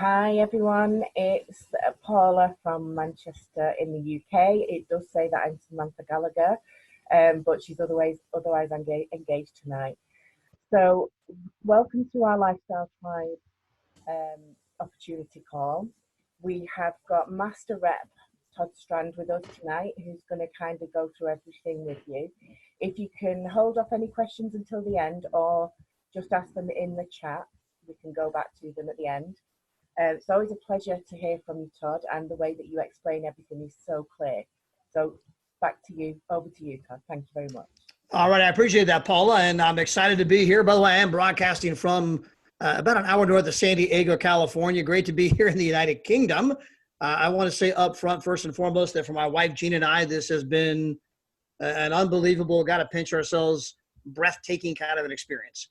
Hi everyone, it's Paula from Manchester in the UK. It does say that I'm Samantha Gallagher, but she's otherwise engaged tonight. So, welcome to our Lifestyle Tribe opportunity call. We have got Master Rep Todd Strand with us tonight, who's going to kind of go through everything with you. If you can hold off any questions until the end, or just ask them in the chat, we can go back to them at the end. It's always a pleasure to hear from you, Todd, and the way that you explain everything is so clear. So back to you, over to you, Todd. Thank you very much. All right, I appreciate that, Paula, and I'm excited to be here. By the way, I am broadcasting from about an hour north of San Diego, California. Great to be here in the United Kingdom. I want to say up front, first and foremost, that for my wife, Jean, and I, this has been an unbelievable, got to pinch ourselves, breathtaking kind of an experience.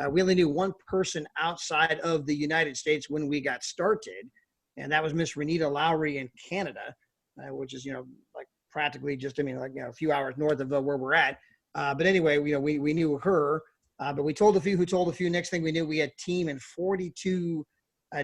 We only knew one person outside of the United States when we got started, and that was Miss Renita Lowry in Canada, which is, like practically just, a few hours north of where we're at. But anyway, we knew her, but we told a few who told a few. Next thing we knew, we had a team in 42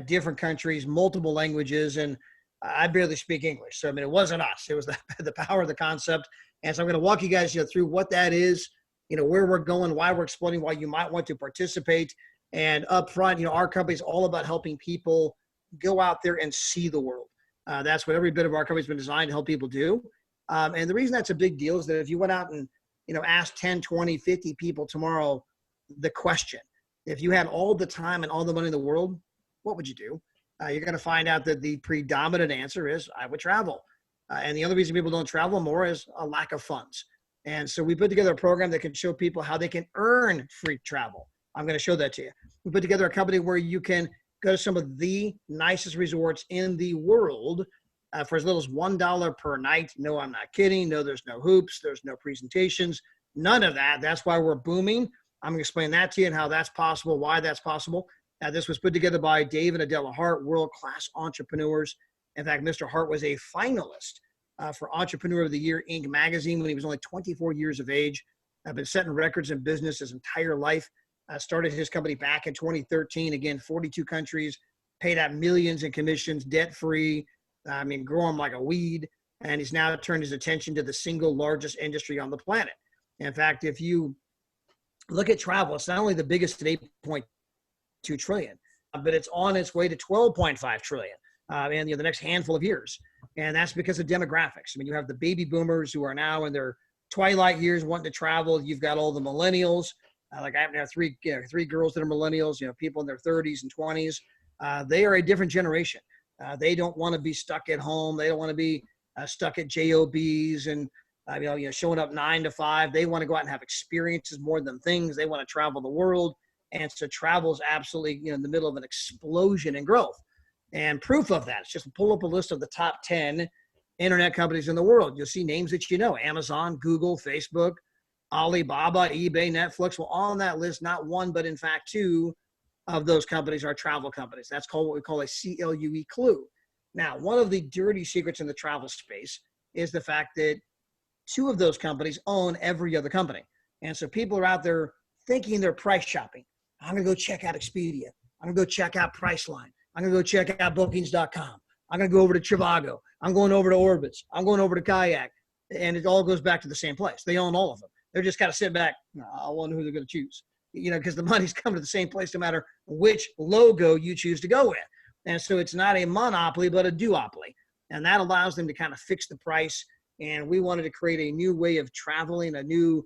different countries, multiple languages, and I barely speak English. So, it wasn't us. It was the power of the concept. And so I'm going to walk you guys through what that is, where we're going, why we're exploding, why you might want to participate. And up front, our company is all about helping people go out there and see the world. That's what every bit of our company has been designed to help people do. And the reason that's a big deal is that if you went out and, ask 10, 20, 50 people tomorrow the question, if you had all the time and all the money in the world, what would you do? You're going to find out that the predominant answer is I would travel. And the other reason people don't travel more is a lack of funds. And so we put together a program that can show people how they can earn free travel. I'm going to show that to you. We put together a company where you can go to some of the nicest resorts in the world for as little as $1 per night. No, I'm not kidding. No, there's no hoops. There's no presentations. None of that. That's why we're booming. I'm going to explain that to you and how that's possible, why that's possible. This was put together by Dave and Adela Hart, world-class entrepreneurs. In fact, Mr. Hart was a finalist for Entrepreneur of the Year, Inc. magazine when he was only 24 years of age. I've been setting records in business his entire life. Started his company back in 2013. Again, 42 countries, paid out millions in commissions, debt-free. Growing like a weed. And he's now turned his attention to the single largest industry on the planet. In fact, if you look at travel, it's not only the biggest at 8.2 trillion, but it's on its way to 12.5 trillion in the next handful of years. And that's because of demographics. You have the baby boomers who are now in their twilight years wanting to travel. You've got all the millennials. Like I have three girls that are millennials, people in their 30s and 20s. They are a different generation. They don't want to be stuck at home. They don't want to be stuck at JOBs and, showing up 9 to 5. They want to go out and have experiences more than things. They want to travel the world. And so travel is absolutely, in the middle of an explosion in growth. And proof of that is just pull up a list of the top 10 internet companies in the world. You'll see names that Amazon, Google, Facebook, Alibaba, eBay, Netflix. Well, on that list, not one, but in fact 2 of those companies are travel companies. That's called what we call a CLUE clue. Now, one of the dirty secrets in the travel space is the fact that 2 of those companies own every other company. And so people are out there thinking they're price shopping. I'm going to go check out Expedia. I'm going to go check out Priceline. I'm going to go check out Bookings.com. I'm going to go over to Trivago. I'm going over to Orbitz. I'm going over to Kayak. And it all goes back to the same place. They own all of them. They're just kind of sitting back. I wonder who they're going to choose. Because the money's coming to the same place no matter which logo you choose to go with. And so it's not a monopoly, but a duopoly. And that allows them to kind of fix the price. And we wanted to create a new way of traveling, a new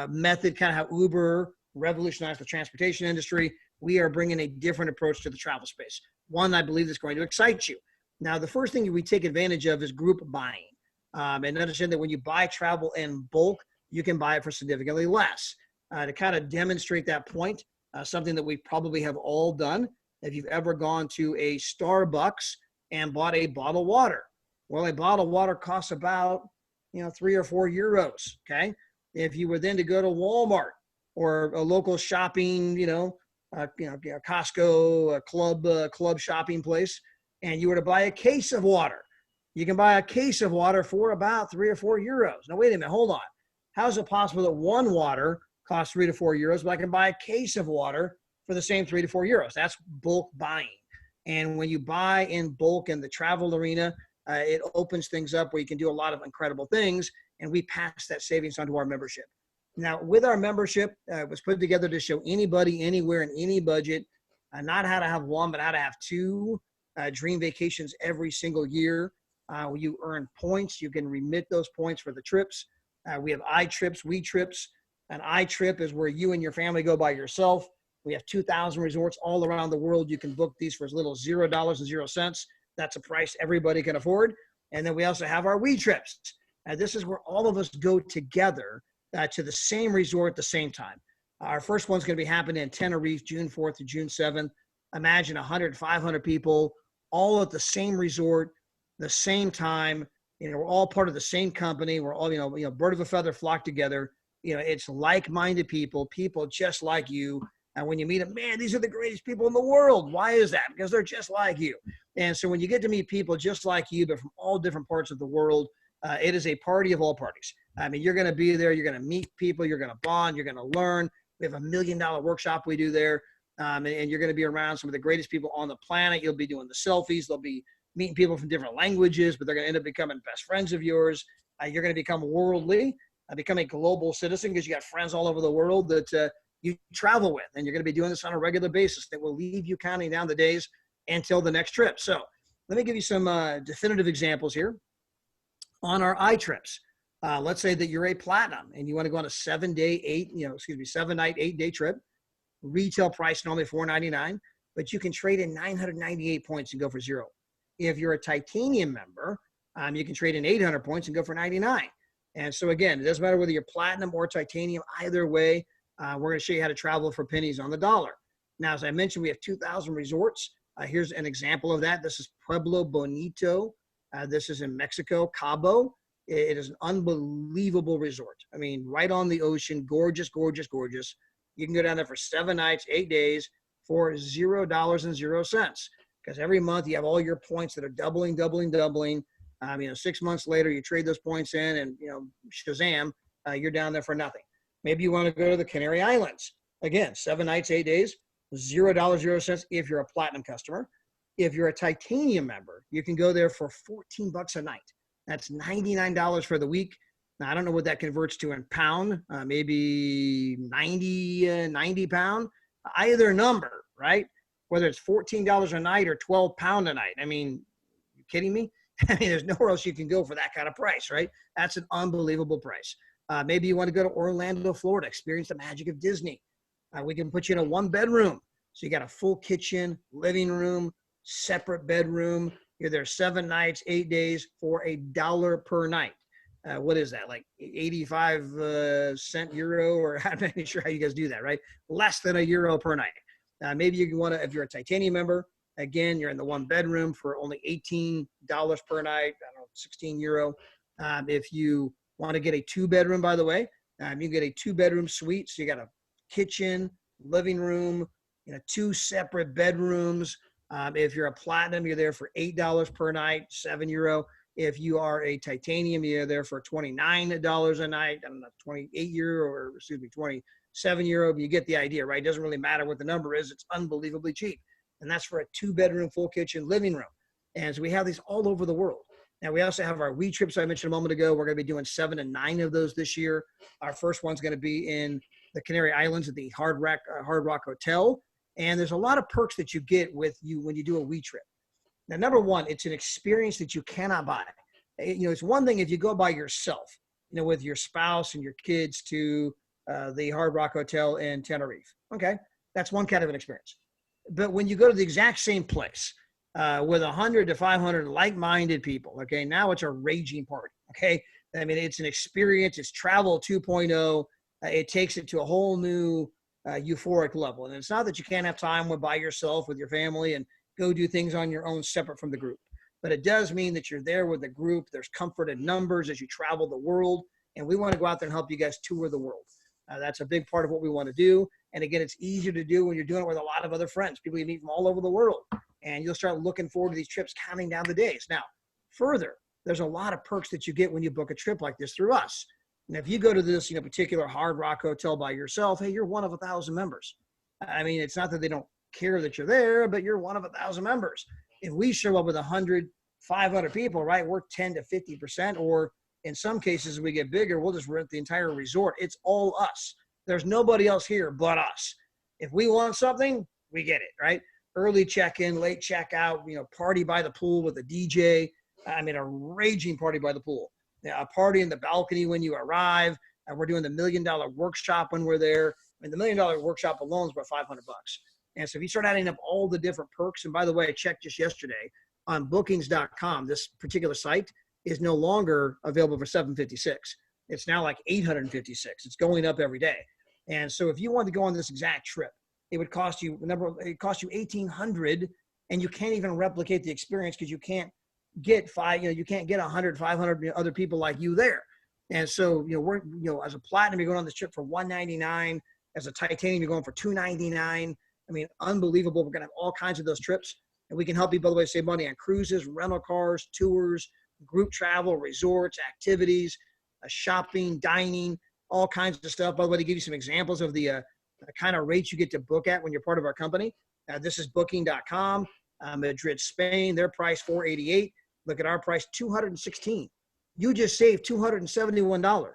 method, kind of how Uber revolutionized the transportation industry. We are bringing a different approach to the travel space. One, I believe, is going to excite you. Now, the first thing we take advantage of is group buying. And understand that when you buy travel in bulk, you can buy it for significantly less. To kind of demonstrate that point, something that we probably have all done. If you've ever gone to a Starbucks and bought a bottle of water, well, a bottle of water costs about 3 or 4 euros. Okay, if you were then to go to Walmart or a local shopping, Costco, a club shopping place, and you were to buy a case of water, you can buy a case of water for about 3 or 4 euros. Now, wait a minute, hold on. How is it possible that one water costs 3 to 4 euros, but I can buy a case of water for the same 3 to 4 euros? That's bulk buying. And when you buy in bulk in the travel arena, it opens things up where you can do a lot of incredible things. And we pass that savings on to our membership. Now, with our membership, it was put together to show anybody, anywhere, in any budget, not how to have one, but how to have two dream vacations every single year. You earn points. You can remit those points for the trips. We have iTrips, We Trips. An iTrip is where you and your family go by yourself. We have 2,000 resorts all around the world. You can book these for as little as $0.00. That's a price everybody can afford. And then we also have our We Trips. This is where all of us go together to the same resort at the same time. Our first one's going to be happening in Tenerife, June 4th to June 7th. Imagine 100, 500 people all at the same resort, the same time. We're all part of the same company. We're all, bird of a feather flock together. It's like-minded people just like you. And when you meet them, man, these are the greatest people in the world. Why is that? Because they're just like you. And so when you get to meet people just like you, but from all different parts of the world, it is a party of all parties. I mean, you're going to be there. You're going to meet people. You're going to bond. You're going to learn. We have $1 million workshop we do there. And you're going to be around some of the greatest people on the planet. You'll be doing the selfies. They'll be meeting people from different languages, but they're going to end up becoming best friends of yours. You're going to become worldly, become a global citizen because you got friends all over the world that you travel with. And you're going to be doing this on a regular basis that will leave you counting down the days until the next trip. So let me give you some definitive examples here. On our iTrips, let's say that you're a platinum and you want to go on a 7-night, 8-day trip. Retail price normally $499, but you can trade in 998 points and go for $0. If you're a titanium member, you can trade in 800 points and go for $99. And so again, it doesn't matter whether you're platinum or titanium. Either way, we're going to show you how to travel for pennies on the dollar. Now, as I mentioned, we have 2,000 resorts. Here's an example of that. This is Pueblo Bonito. This is in Mexico, Cabo. It is an unbelievable resort. I mean, right on the ocean, gorgeous, gorgeous, gorgeous. You can go down there for 7 nights, 8 days for $0.00. Because every month you have all your points that are doubling. 6 months later, you trade those points in and, shazam, you're down there for nothing. Maybe you want to go to the Canary Islands. Again, 7 nights, 8 days, $0.00 if you're a platinum customer. If you're a titanium member, you can go there for $14 a night. That's $99 for the week. Now, I don't know what that converts to in pound, maybe 90 pound, either number, right? Whether it's $14 a night or 12 pound a night. I mean, you kidding me? I mean, there's nowhere else you can go for that kind of price, right? That's an unbelievable price. Maybe you want to go to Orlando, Florida, experience the magic of Disney. We can put you in a 1-bedroom. So you got a full kitchen, living room, separate bedroom. You're there 7 nights, 8 days for $1 per night. What is that? Like 85 cent euro, or I'm not even sure how you guys do that, right? Less than €1 per night. Maybe you want to, if you're a titanium member, again, you're in the 1-bedroom for only $18 per night. I don't know, 16 euro. If you want to get a 2-bedroom, by the way, you get a 2-bedroom suite. So you got a kitchen, living room, 2 separate bedrooms. If you're a platinum, you're there for $8 per night, €7. If you are a titanium, you're there for $29 a night. I don't know, 28 euro, or 27 euro. But you get the idea, right? It doesn't really matter what the number is. It's unbelievably cheap. And that's for a 2-bedroom, full kitchen, living room. And so we have these all over the world. Now, we also have our We Trips I mentioned a moment ago. We're going to be doing 7 and 9 of those this year. Our first one's going to be in the Canary Islands at the Hard Rock Hotel. And there's a lot of perks that you get with you when you do a We Trip. Now, number one, it's an experience that you cannot buy. It's one thing if you go by yourself, with your spouse and your kids to the Hard Rock Hotel in Tenerife. Okay, that's one kind of an experience. But when you go to the exact same place with 100 to 500 like-minded people, okay, now it's a raging party. Okay, I mean, it's an experience. It's travel 2.0. It takes it to a whole new euphoric level. And it's not that you can't have time by yourself with your family and go do things on your own separate from the group. But it does mean that you're there with the group. There's comfort in numbers as you travel the world. And we want to go out there and help you guys tour the world. That's a big part of what we want to do. And again, it's easier to do when you're doing it with a lot of other friends, people you meet from all over the world. And you'll start looking forward to these trips, counting down the days. Now, further, there's a lot of perks that you get when you book a trip like this through us. And if you go to this particular Hard Rock Hotel by yourself, hey, you're one of 1,000 members. I mean, it's not that they don't care that you're there, but you're one of 1,000 members. If we show up with 100, 500 people, right, we're 10 to 50%, or in some cases, as we get bigger, we'll just rent the entire resort. It's all us. There's nobody else here but us. If we want something, we get it, right? Early check-in, late check-out, party by the pool with a DJ. I mean, a raging party by the pool. A party in the balcony when you arrive. We're doing the $1 million workshop when we're there. I mean, the $1 million workshop alone is about $500. And so if you start adding up all the different perks, and by the way, I checked just yesterday on bookings.com, this particular site is no longer available for $756. It's now like $856. It's going up every day. And so if you want to go on this exact trip, it would cost you $1,800, and you can't even replicate the experience because you can't get 100, 500 other people like you there. And so, we're, as a platinum, you're going on this trip for $199. As a titanium, you're going for $299. I mean, unbelievable. We're going to have all kinds of those trips, and we can help you, by the way, save money on cruises, rental cars, tours, group travel, resorts, activities, shopping, dining, all kinds of stuff. By the way, to give you some examples of the kind of rates you get to book at when you're part of our company. This is booking.com, Madrid, Spain, their price $488. Look at our price, $216. You just saved $271.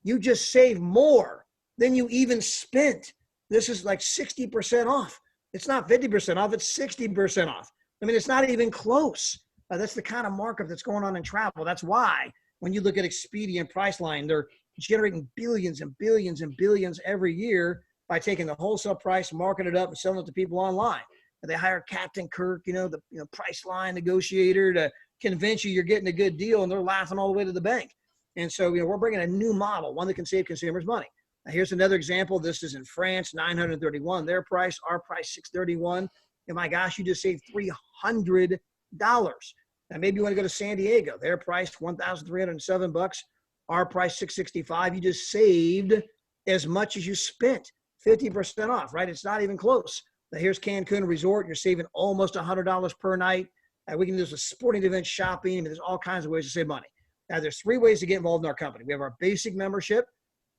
You just saved more than you even spent. This is like 60% off. It's not 50% off, it's 60% off. I mean, it's not even close. That's the kind of markup that's going on in travel. That's why when you look at Expedia and Priceline, they're generating billions and billions and billions every year by taking the wholesale price, marking it up, and selling it to people online. And they hire Captain Kirk, the Priceline negotiator, to convince you you're getting a good deal, and they're laughing all the way to the bank. And so, we're bringing a new model, one that can save consumers money. Now, here's another example. This is in France, $931. Their price, our price, $631. And my gosh, you just saved $300. Now, maybe you want to go to San Diego. Their price, $1,307. Our price, $665. You just saved as much as you spent, 50% off, right? It's not even close. Now, here's Cancun Resort. You're saving almost $100 per night. We can do this with sporting events, shopping. I mean, there's all kinds of ways to save money. Now, there's 3 ways to get involved in our company. We have our basic membership.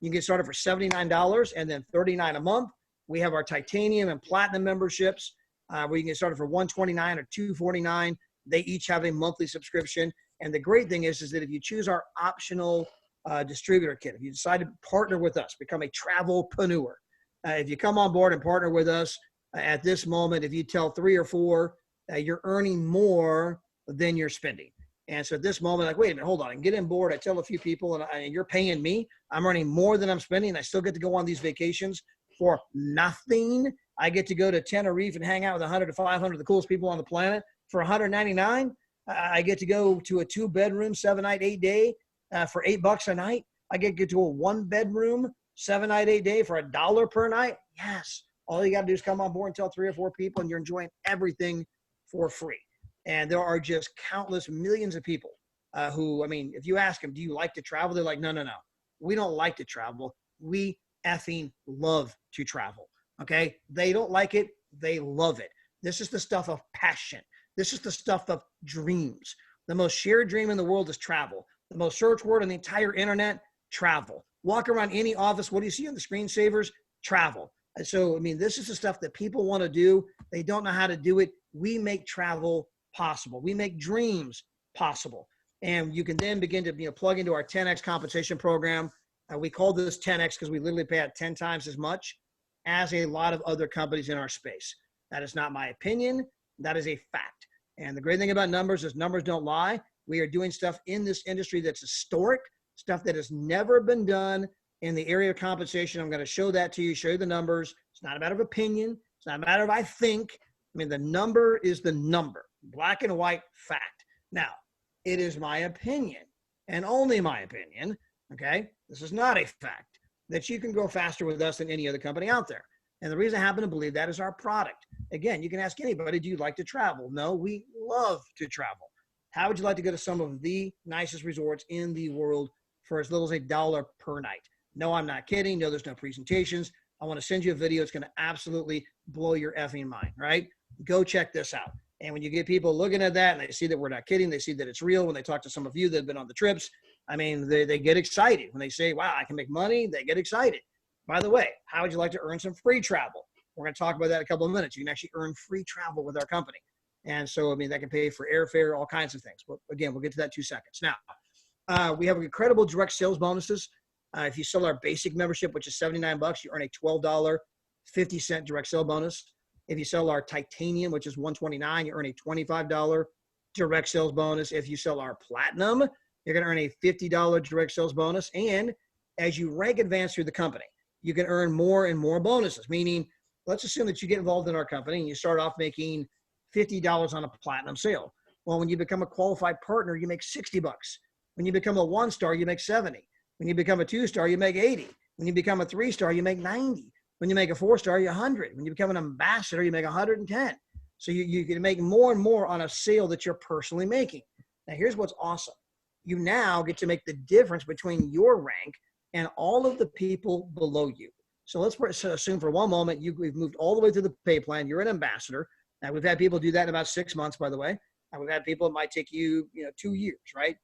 You can get started for $79 and then $39 a month. We have our titanium and platinum memberships where you can get started for $129 or $249. They each have a monthly subscription. And the great thing is that if you choose our optional distributor kit, if you decide to partner with us, become a travelpreneur, if you come on board and partner with us at this moment, if you tell 3 or 4, you're earning more than you're spending. And so at this moment, like, wait a minute, hold on, and get on board. I tell a few people, and you're paying me. I'm earning more than I'm spending. I still get to go on these vacations for nothing. I get to go to Tenerife and hang out with 100 to 500 of the coolest people on the planet for $199. I get to go to a 2-bedroom, 7-night, 8-day for $8 a night. I get to go to a 1-bedroom, 7-night, 8-day for $1 per night. Yes. All you got to do is come on board and tell 3 or 4 people, and you're enjoying everything for free. And there are just countless millions of people who, I mean, if you ask them, do you like to travel? They're like, no. We don't like to travel. We effing love to travel. Okay? They don't like it. They love it. This is the stuff of passion. This is the stuff of dreams. The most shared dream in the world is travel. The most search word on the entire internet, travel. Walk around any office. What do you see on the screensavers? Travel. And so, I mean, this is the stuff that people want to do. They don't know how to do it. We make travel possible. We make dreams possible. And you can then begin to plug into our 10X compensation program. We call this 10X because we literally pay out 10 times as much as a lot of other companies in our space. That is not my opinion. That is a fact. And the great thing about numbers is numbers don't lie. We are doing stuff in this industry that's historic, stuff that has never been done in the area of compensation. I'm going to show that to you, show you the numbers. It's not a matter of opinion. It's not a matter of I think. I mean, the number is the number. Black and white fact. Now, it is my opinion, and only my opinion, okay? This is not a fact, that you can grow faster with us than any other company out there. And the reason I happen to believe that is our product. Again, you can ask anybody, do you like to travel? No, we love to travel. How would you like to go to some of the nicest resorts in the world for as little as $1 per night? No, I'm not kidding. No, there's no presentations. I want to send you a video. It's going to absolutely blow your effing mind, right? Go check this out. And when you get people looking at that and they see that we're not kidding, they see that it's real. When they talk to some of you that have been on the trips, I mean, they get excited. When they say, wow, I can make money, they get excited. By the way, how would you like to earn some free travel? We're going to talk about that in a couple of minutes. You can actually earn free travel with our company. And so, I mean, that can pay for airfare, all kinds of things. But again, we'll get to that in 2 seconds. Now, we have incredible direct sales bonuses. If you sell our basic membership, which is $79, you earn a $12.50 direct sale bonus. If you sell our titanium, which is $129, you earn a $25 direct sales bonus. If you sell our platinum, you're going to earn a $50 direct sales bonus. And as you rank advance through the company, you can earn more and more bonuses, meaning let's assume that you get involved in our company and you start off making $50 on a platinum sale. Well, when you become a qualified partner, you make $60. When you become a 1-star, you make 70. When you become a 2-star, you make 80. When you become a 3-star, you make 90. When you make a 4-star, you're 100. When you become an ambassador, you make 110. So you can make more and more on a sale that you're personally making. Now, here's what's awesome. You now get to make the difference between your rank and all of the people below you. So let's assume for one moment we've moved all the way through the pay plan. You're an ambassador. Now, we've had people do that in about 6 months, by the way. We've had people, it might take you, 2 years, right?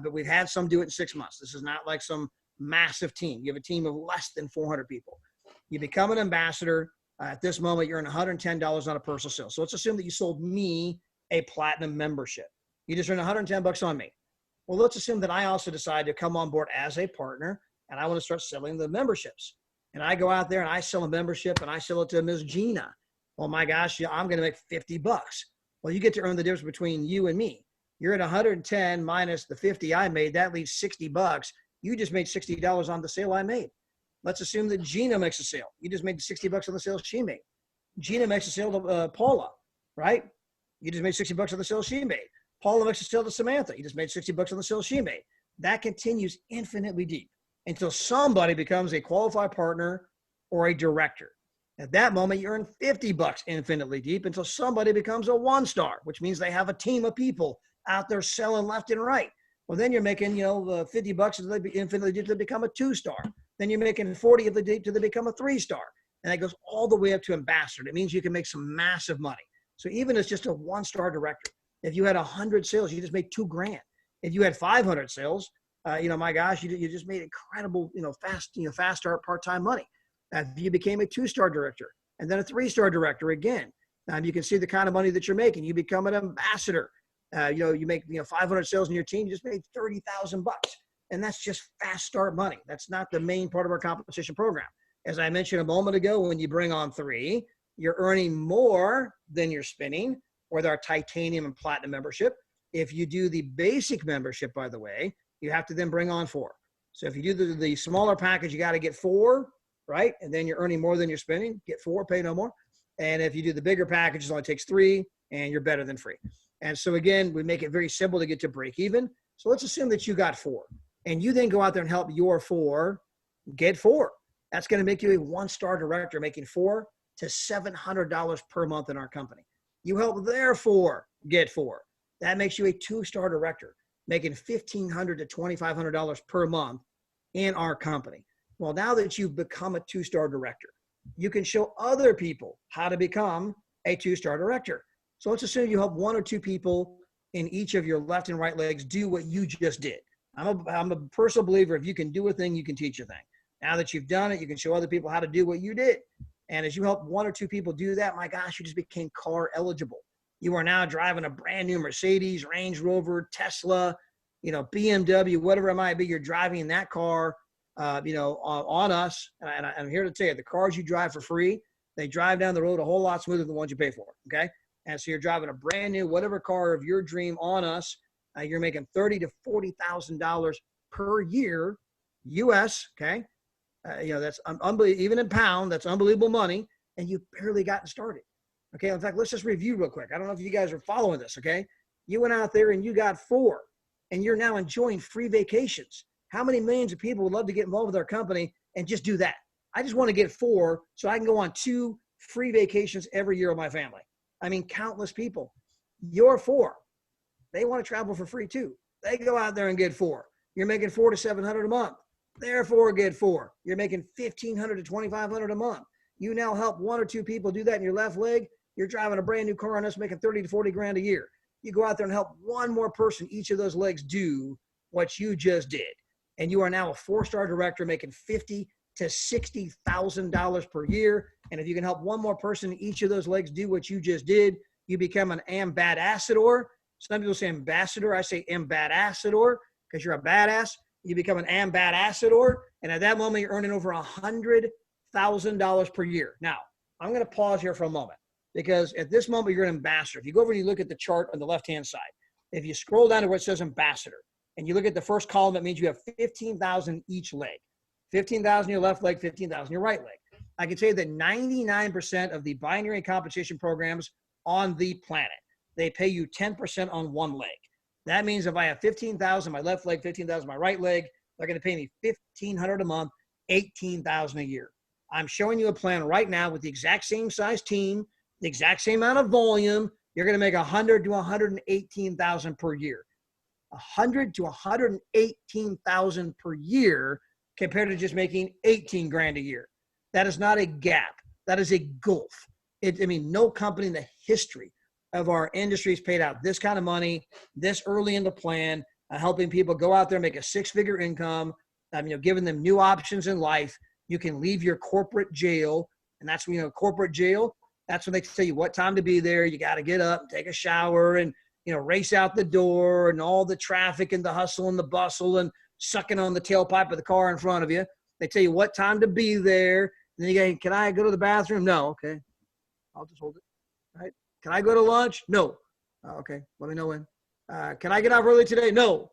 But we've had some do it in 6 months. This is not like some massive team. You have a team of less than 400 people. You become an ambassador. At this moment, you're earning $110 on a personal sale. So let's assume that you sold me a platinum membership. You just earned $110 on me. Well, let's assume that I also decide to come on board as a partner and I want to start selling the memberships. And I go out there and I sell a membership and I sell it to Ms. Gina. Well, my gosh, I'm going to make $50. Well, you get to earn the difference between you and me. You're at 110 minus the 50 I made. That leaves $60. You just made $60 on the sale I made. Let's assume that Gina makes a sale. You just made $60 on the sale she made. Gina makes a sale to Paula, right? You just made $60 on the sale she made. Paula makes a sale to Samantha. You just made $60 on the sale she made. That continues infinitely deep until somebody becomes a qualified partner or a director. At that moment, you earn $50 infinitely deep until somebody becomes a 1-star, which means they have a team of people out there selling left and right. Well, then you're making, $50 until they infinitely deep to become a 2-star. Then you're making 40 of the deep to become a 3-star. And that goes all the way up to ambassador. It means you can make some massive money. So even as just a 1-star director, if you had 100 sales, you just made $2,000. If you had 500 sales, my gosh, you just made incredible, fast start part-time money. If you became a 2-star director and then a 3-star director again, you can see the kind of money that you're making. You become an ambassador. You make 500 sales in your team, you just made $30,000. And that's just fast start money. That's not the main part of our compensation program. As I mentioned a moment ago, when you bring on 3, you're earning more than you're spending with our titanium and platinum membership. If you do the basic membership, by the way, you have to then bring on 4. So if you do the smaller package, you got to get 4, right? And then you're earning more than you're spending. Get 4, pay no more. And if you do the bigger package, it only takes 3, and you're better than free. And so again, we make it very simple to get to break even. So let's assume that you got 4. And you then go out there and help your 4 get 4. That's going to make you a 1-star director making $400 to $700 per month in our company. You help their 4 get 4. That makes you a 2-star director making $1,500 to $2,500 per month in our company. Well, now that you've become a 2-star director, you can show other people how to become a 2-star director. So let's assume you help 1 or 2 people in each of your left and right legs do what you just did. I'm a personal believer, if you can do a thing, you can teach a thing. Now that you've done it, you can show other people how to do what you did. And as you help 1 or 2 people do that, my gosh, you just became car eligible. You are now driving a brand new Mercedes, Range Rover, Tesla, BMW, whatever it might be. You're driving that car, on us. And I'm here to tell you, the cars you drive for free, they drive down the road a whole lot smoother than the ones you pay for. Okay. And so you're driving a brand new, whatever car of your dream on us. You're making $30,000 to $40,000 per year, US. Okay. That's unbelievable. Even in pound, that's unbelievable money. And you've barely gotten started. Okay. In fact, let's just review real quick. I don't know if you guys are following this. Okay. You went out there and you got 4 and you're now enjoying free vacations. How many millions of people would love to get involved with our company and just do that? I just want to get 4 so I can go on 2 free vacations every year with my family. I mean, countless people. Your 4, they want to travel for free too. They go out there and get 4. You're making $400 to $700 a month. Therefore, get 4. You're making $1,500 to $2,500 a month. You now help 1 or 2 people do that in your left leg. You're driving a brand new car on us, making $30,000 to $40,000 a year. You go out there and help 1 more person, each of those legs, do what you just did. And you are now a 4-star director making $50,000 to $60,000 per year. And if you can help one more person in each of those legs do what you just did, you become an ambassador. Some people say ambassador. I say ambassador because you're a badass. You become an ambassador. And at that moment, you're earning over $100,000 per year. Now, I'm going to pause here for a moment because at this moment, you're an ambassador. If you go over and you look at the chart on the left-hand side, if you scroll down to where it says ambassador and you look at the first column, that means you have 15,000 each leg. 15,000 your left leg, 15,000 your right leg. I can tell you that 99% of the binary compensation programs on the planet, they pay you 10% on one leg. That means if I have 15,000 my left leg, 15,000 my right leg, they're going to pay me $1,500 a month, $18,000 a year. I'm showing you a plan right now with the exact same size team, the exact same amount of volume. You're going to make $100,000 to $118,000 per year. $100,000 to $118,000 per year compared to just making 18 grand a year. That is not a gap. That is a gulf. No company in the history of our industry has paid out this kind of money, this early in the plan, helping people go out there and make a six-figure income, giving them new options in life. You can leave your corporate jail, and that's when, corporate jail, that's when they tell you what time to be there. You got to get up, take a shower, and, race out the door and all the traffic and the hustle and the bustle and sucking on the tailpipe of the car in front of you. They tell you what time to be there. And then you go, can I go to the bathroom? No. Okay. I'll just hold it. All right. Can I go to lunch? No. Okay. Let me know when. Can I get off early today? No.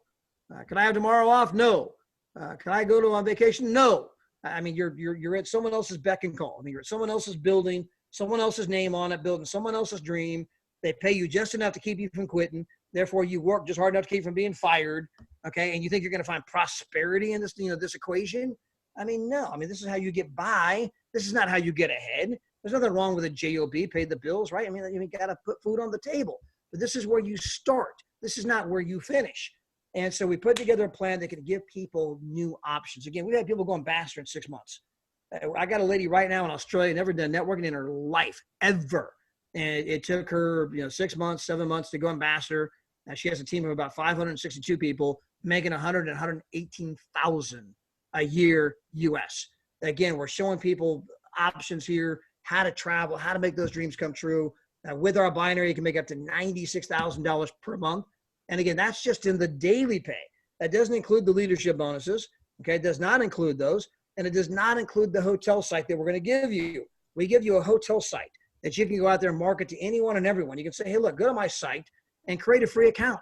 Can I have tomorrow off? No. Can I go on vacation? No. You're at someone else's beck and call. You're at someone else's building, someone else's name on it, building someone else's dream. They pay you just enough to keep you from quitting. Therefore, you work just hard enough to keep you from being fired. Okay. And you think you're going to find prosperity in this, this equation? No. This is how you get by. This is not how you get ahead. There's nothing wrong with a job, pay the bills, right? You got to put food on the table. But this is where you start. This is not where you finish. And so we put together a plan that can give people new options. Again, we've had people going ambassador in 6 months. I got a lady right now in Australia, never done networking in her life, ever. And it took her, 6 months, 7 months to go ambassador. Now she has a team of about 562 people, making $100,000 and $118,000 a year US. Again, we're showing people options here, how to travel, how to make those dreams come true. With our binary, you can make up to $96,000 per month. And again, that's just in the daily pay. That doesn't include the leadership bonuses. Okay, it does not include those. And it does not include the hotel site that we're going to give you. We give you a hotel site that you can go out there and market to anyone and everyone. You can say, hey, look, go to my site and create a free account,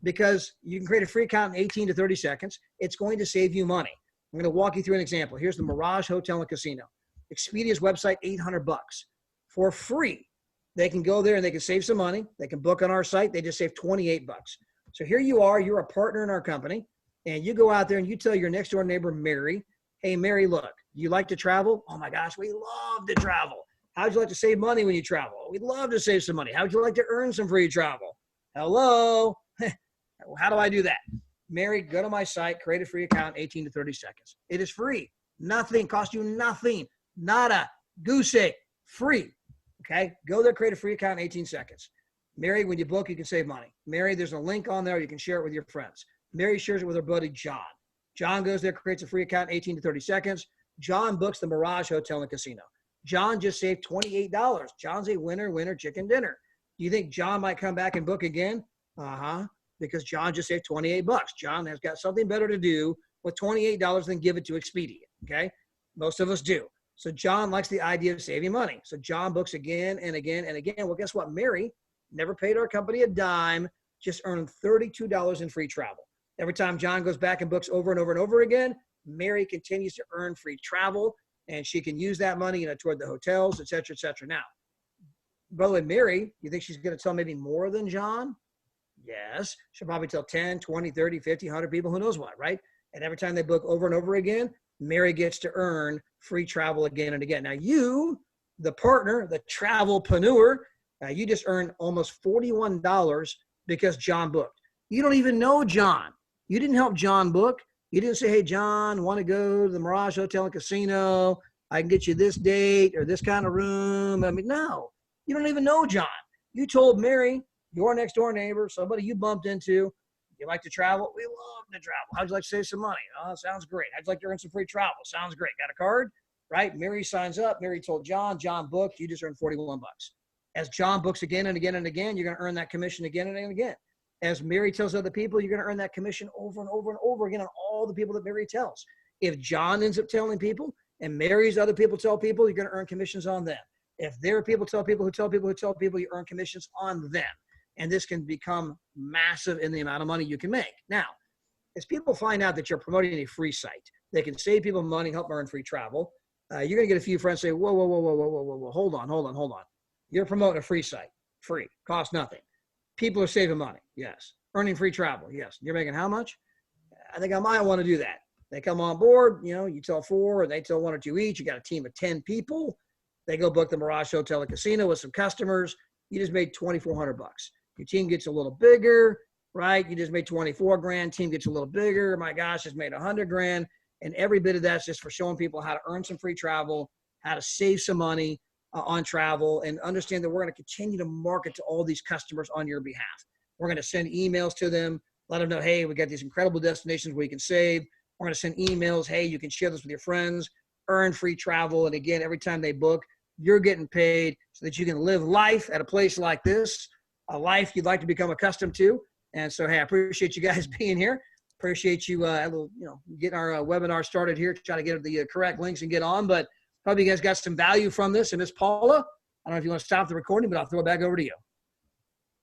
because you can create a free account in 18 to 30 seconds. It's going to save you money. I'm going to walk you through an example. Here's the Mirage Hotel and Casino. Expedia's website, $800 for free. They can go there and they can save some money. They can book on our site. They just save $28. So here you are, you're a partner in our company, and you go out there and you tell your next door neighbor, Mary, hey, Mary, look, you like to travel? Oh my gosh, we love to travel. How'd you like to save money when you travel? We'd love to save some money. How'd you like to earn some free travel? Hello? How do I do that? Mary, go to my site, create a free account, 18 to 30 seconds. It is free. Nothing, cost you nothing. Nada, goose egg, free. Okay, go there, create a free account in 18 seconds. Mary, when you book, you can save money. Mary, there's a link on there. You can share it with your friends. Mary shares it with her buddy, John. John goes there, creates a free account in 18 to 30 seconds. John books the Mirage Hotel and Casino. John just saved $28. John's a winner, chicken dinner. Do you think John might come back and book again? Because John just saved $28. John has got something better to do with $28 than give it to Expedia, okay? Most of us do. So John likes the idea of saving money. So John books again and again and again. Well, guess what? Mary never paid our company a dime, just earned $32 in free travel. Every time John goes back and books over and over and over again, Mary continues to earn free travel, and she can use that money, toward the hotels, et cetera, et cetera. Now, by the way, Mary, you think she's going to tell maybe more than John? Yes. She'll probably tell 10, 20, 30, 50, 100 people, who knows what, right? And every time they book over and over again, Mary gets to earn free travel again and again. Now you, the partner, the travelpreneur, you just earned almost $41 because John booked. You don't even know John. You didn't help John book. You didn't say, hey, John, want to go to the Mirage Hotel and Casino? I can get you this date or this kind of room. No, you don't even know John. You told Mary, your next door neighbor, somebody you bumped into, You like to travel? We love to travel. How'd you like to save some money? Oh, sounds great. How'd you like to earn some free travel? Sounds great. Got a card? Right? Mary signs up. Mary told John. John booked. You just earned 41 bucks. As John books again and again and again, you're going to earn that commission again and again. As Mary tells other people, you're going to earn that commission over and over and over again on all the people that Mary tells. If John ends up telling people and Mary's other people tell people, you're going to earn commissions on them. If their people tell people who tell people who tell people, you earn commissions on them. And this can become massive in the amount of money you can make. Now, as people find out that you're promoting a free site, they can save people money, help earn free travel. You're going to get a few friends say, whoa, whoa, whoa, whoa, whoa, whoa, whoa, whoa, hold on. You're promoting a free site, free, costs nothing. People are saving money, yes. Earning free travel, yes. You're making how much? I think I might want to do that. They come on board, you tell 4, or they tell 1 or 2 each. You got a team of 10 people. They go book the Mirage Hotel and Casino with some customers. You just made $2,400 bucks. Your team gets a little bigger, right? You just made 24 grand. Team gets a little bigger. My gosh, just made 100 grand. And every bit of that's just for showing people how to earn some free travel, how to save some money on travel, and understand that we're going to continue to market to all these customers on your behalf. We're going to send emails to them, let them know, hey, we got these incredible destinations where you can save. We're going to send emails, hey, you can share this with your friends, earn free travel. And again, every time they book, you're getting paid so that you can live life at a place like this, a life you'd like to become accustomed to. And so, hey, I appreciate you guys being here. Appreciate you, getting our webinar started here, try to get the correct links and get on. But probably you guys got some value from this. And Miss Paula, I don't know if you want to stop the recording, but I'll throw it back over to you.